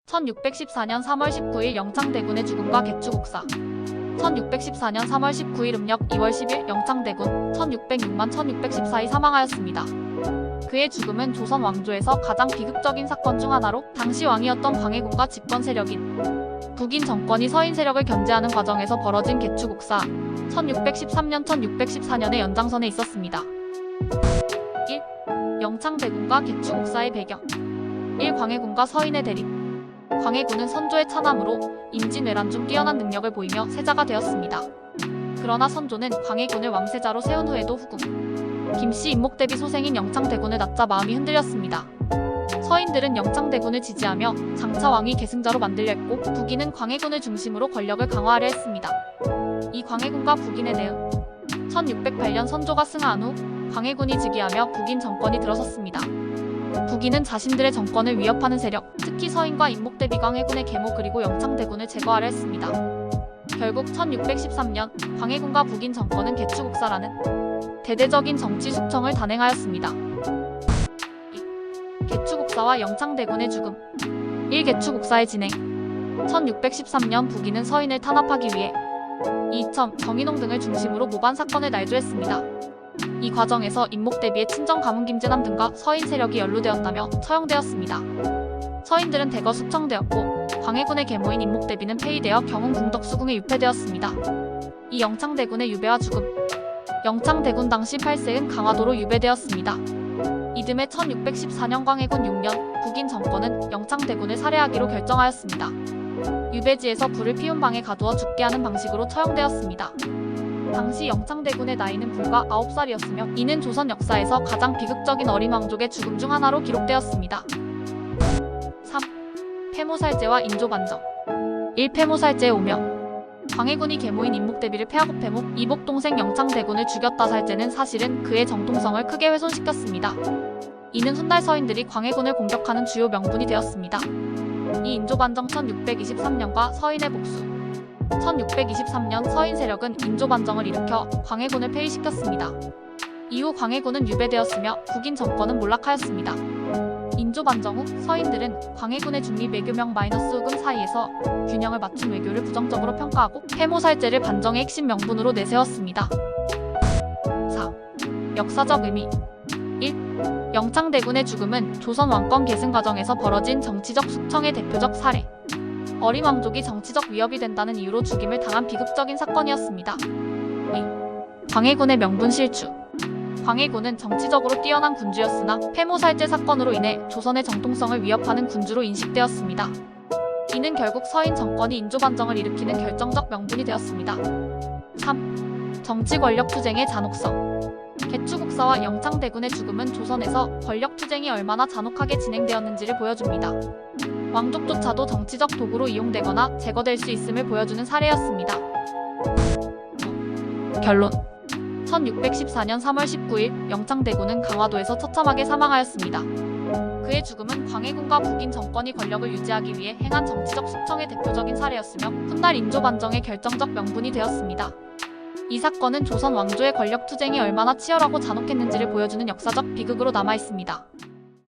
1614년 3월 19일 영창대군의 죽음과 개추국사. 1614년 3월 19일 음력 2월 10일 영창대군 1606만 1614이 사망하였습니다. 그의 죽음은 조선 왕조에서 가장 비극적인 사건 중 하나로 당시 왕이었던 광해군과 집권 세력인 북인 정권이 서인 세력을 견제하는 과정에서 벌어진 개추국사 1613년 1614년의 연장선에 있었습니다. 1. 영창대군과 개추국사의 배경. 1. 광해군과 서인의 대립. 광해군은 선조의 차남으로 임진왜란 중 뛰어난 능력을 보이며 세자가 되었습니다. 그러나 선조는 광해군을 왕세자로 세운 후에도 후궁 김씨 임목대비 소생인 영창대군을 낳자 마음이 흔들렸습니다. 서인들은 영창대군을 지지하며 장차 왕위 계승자로 만들려 했고, 북인은 광해군을 중심으로 권력을 강화하려 했습니다. 이 광해군과 북인의 대응. 1608년 선조가 승하한 후 광해군이 즉위하며 북인 정권이 들어섰습니다. 북인은 자신들의 정권을 위협하는 세력, 특히 서인과 임목대비 광해군의 계모 그리고 영창대군을 제거하려 했습니다. 결국 1613년 광해군과 북인 정권은 개추국사라는 대대적인 정치 숙청을 단행하였습니다. 개추국사와 영창대군의 죽음. 1. 개추국사의 진행. 1613년 북인은 서인을 탄압하기 위해 이첨, 정인홍 등을 중심으로 모반 사건을 날조했습니다. 이 과정에서 임목대비의 친정 가문 김재남 등과 서인 세력이 연루되었다며 처형되었습니다. 서인들은 대거 숙청되었고, 광해군의 계모인 임목대비는 폐위되어 경운 궁덕수궁에 유폐되었습니다. 이 영창대군의 유배와 죽음. 영창대군 당시 8세은 강화도로 유배되었습니다. 이듬해 1614년 광해군 6년 북인 정권은 영창대군을 살해하기로 결정하였습니다. 유배지에서 불을 피운 방에 가두어 죽게 하는 방식으로 처형되었습니다. 당시 영창대군의 나이는 불과 9살이었으며 이는 조선 역사에서 가장 비극적인 어린 왕족의 죽음 중 하나로 기록되었습니다. 3. 폐모살제와 인조반정. 1. 폐모살제의 오명. 광해군이 계모인 임목대비를 폐하고 폐모, 이복 동생 영창대군을 죽였다. 살제는 사실은 그의 정통성을 크게 훼손시켰습니다. 이는 훗날 서인들이 광해군을 공격하는 주요 명분이 되었습니다. 이 인조반정 1623년과 서인의 복수. 1623년 서인 세력은 인조반정을 일으켜 광해군을 폐위시켰습니다. 이후 광해군은 유배되었으며 북인 정권은 몰락하였습니다. 인조반정 후 서인들은 광해군의 중립 외교명 -후금 사이에서 균형을 맞춘 외교를 부정적으로 평가하고 폐모살제를 반정의 핵심 명분으로 내세웠습니다. 4. 역사적 의미. 1. 영창대군의 죽음은 조선 왕권 계승 과정에서 벌어진 정치적 숙청의 대표적 사례. 어린 왕족이 정치적 위협이 된다는 이유로 죽임을 당한 비극적인 사건이었습니다. 2. 광해군의 명분 실추. 광해군은 정치적으로 뛰어난 군주였으나 폐모살제 사건으로 인해 조선의 정통성을 위협하는 군주로 인식되었습니다. 이는 결국 서인 정권이 인조반정을 일으키는 결정적 명분이 되었습니다. 3. 정치 권력 투쟁의 잔혹성. 개추국사와 영창대군의 죽음은 조선에서 권력 투쟁이 얼마나 잔혹하게 진행되었는지를 보여줍니다. 왕족조차도 정치적 도구로 이용되거나 제거될 수 있음을 보여주는 사례였습니다. 결론. 1614년 3월 19일 영창대군은 강화도에서 처참하게 사망하였습니다. 그의 죽음은 광해군과 북인 정권이 권력을 유지하기 위해 행한 정치적 숙청의 대표적인 사례였으며 훗날 인조반정의 결정적 명분이 되었습니다. 이 사건은 조선 왕조의 권력 투쟁이 얼마나 치열하고 잔혹했는지를 보여주는 역사적 비극으로 남아있습니다.